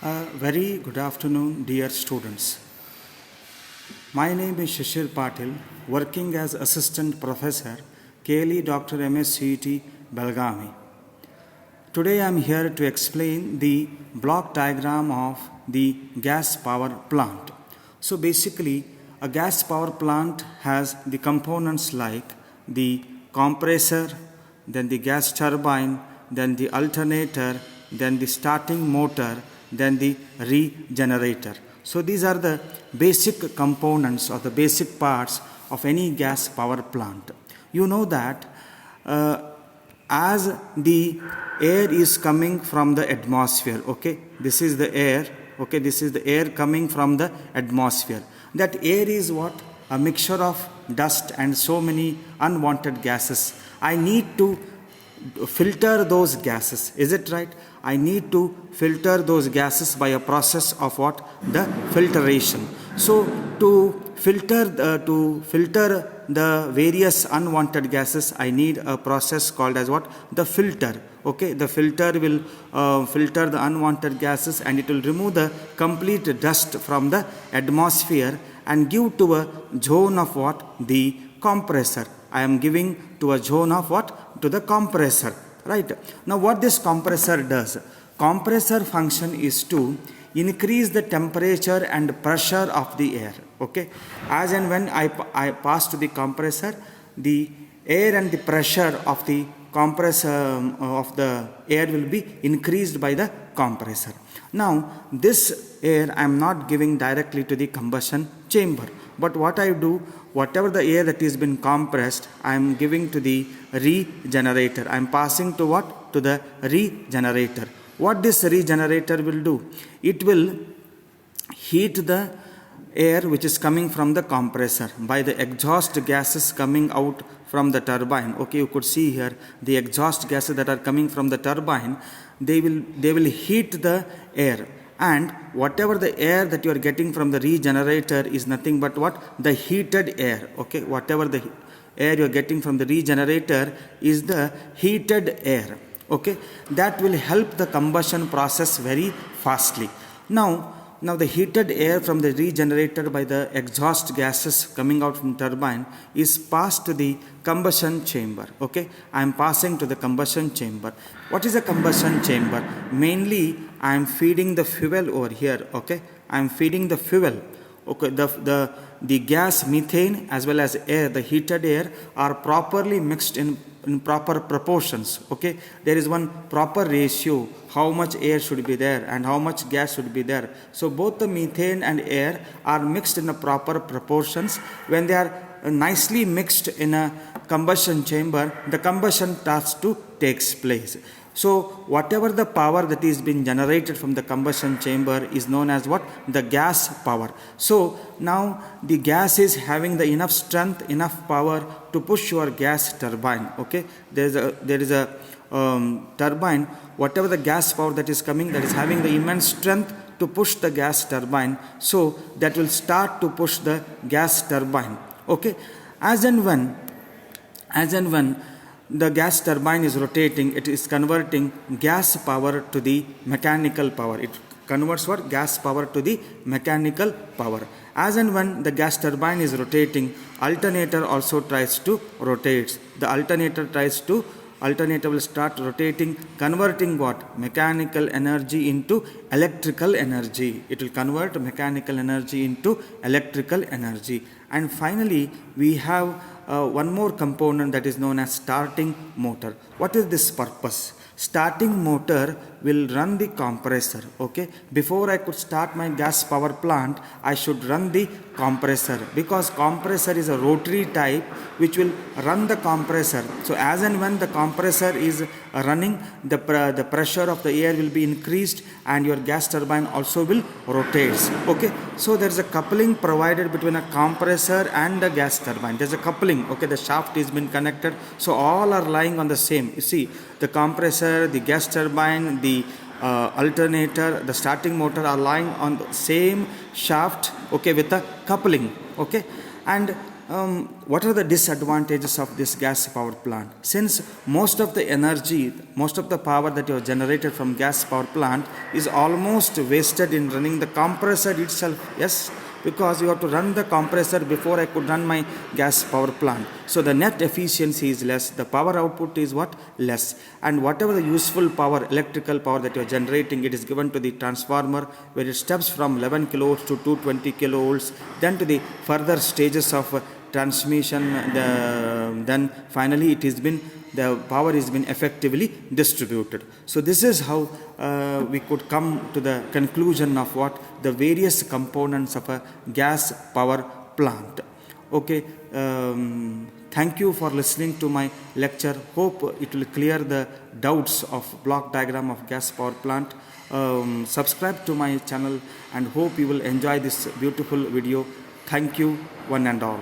Very good afternoon, dear students. My name is Shishir Patil, working as Assistant Professor, KLE Dr. MSCET, Belgavi. Today I am here to explain the block diagram of the gas power plant. So basically, a gas power plant has the components like the compressor, then the gas turbine, then the alternator, then the starting motor, then the regenerator. So these are the basic components or the basic parts of any gas power plant. You know that as the air is coming from the atmosphere, okay, this is the air, okay, this is the air coming from the atmosphere. That air is what? A mixture of dust and so many unwanted gases. I need to filter those gases. Is it right? I need to filter those gases by a process of what? The filtration. So to filter the various unwanted gases, I need a process called as what? The filter. Okay, the filter will filter the unwanted gases and it will remove the complete dust from the atmosphere and give to a zone of what? The compressor. I am giving to a zone of what? To the compressor. Right. Now what this compressor does? Compressor function is to increase the temperature and pressure of the air. Okay. As and when I pass to the compressor, the air and the pressure of the compressor of the air will be increased by the compressor. Now this air I am not giving directly to the combustion chamber, but what I do, whatever the air that is been compressed, I am giving to the regenerator. I am passing to what? To the regenerator. What this regenerator will do? It will heat the air which is coming from the compressor by the exhaust gases coming out from the turbine. Okay, you could see here the exhaust gases that are coming from the turbine. They will heat the air, and whatever the air that you are getting from the regenerator is nothing but what? The heated air. Okay, whatever the air you are getting from the regenerator is the heated air. Okay, that will help the combustion process very fastly. Now the heated air from the regenerator by the exhaust gases coming out from turbine is passed to the combustion chamber. Okay, I am passing to the combustion chamber. What is a combustion chamber? Mainly I am feeding the fuel over here. Okay, I am feeding the fuel. Okay, the gas methane as well as air, the heated air, are properly mixed in proper proportions. Okay, there is one proper ratio how much air should be there and how much gas should be there. So both the methane and air are mixed in the proper proportions. When they are nicely mixed in a combustion chamber, the combustion starts to takes place. So whatever the power that is being generated from the combustion chamber is known as what? The gas power. So now the gas is having the enough strength, enough power to push your gas turbine. Okay, there is a turbine. Whatever the gas power that is coming, that is having the immense strength to push the gas turbine. So that will start to push the gas turbine. Okay, as and when the gas turbine is rotating, it is converting gas power to the mechanical power. It converts what? Gas power to the mechanical power. As and when the gas turbine is rotating, alternator also tries to rotate. The alternator will start rotating, converting what? Mechanical energy into electrical energy. It will convert mechanical energy into electrical energy. And finally, we have one more component that is known as starting motor. What is this purpose? Starting motor will run the compressor. Okay, before I could start my gas power plant, I should run the compressor, because compressor is a rotary type which will run the compressor. So as and when the compressor is running, the pressure of the air will be increased and your gas turbine also will rotate. Okay, so there is a coupling provided between a compressor and a gas turbine. There is a coupling. Okay, the shaft is been connected, so all are lying on the same. You see, the compressor, the gas turbine, the alternator, the starting motor are lying on the same shaft. Okay, with a coupling. Okay, and what are the disadvantages of this gas power plant? Since most of the energy, most of the power that you have generated from gas power plant is almost wasted in running the compressor itself. Yes, because you have to run the compressor before I could run my gas power plant. So the net efficiency is less, the power output is what? Less. And whatever the useful power, electrical power that you are generating, it is given to the transformer, where it steps from 11 kilovolts to 220 kilovolts, then to the further stages of transmission, then finally it has been, the power has been effectively distributed. So this is how we could come to the conclusion of what the various components of a gas power plant. Okay, thank you for listening to my lecture. Hope it will clear the doubts of block diagram of gas power plant. Subscribe to my channel and hope you will enjoy this beautiful video. Thank you, one and all.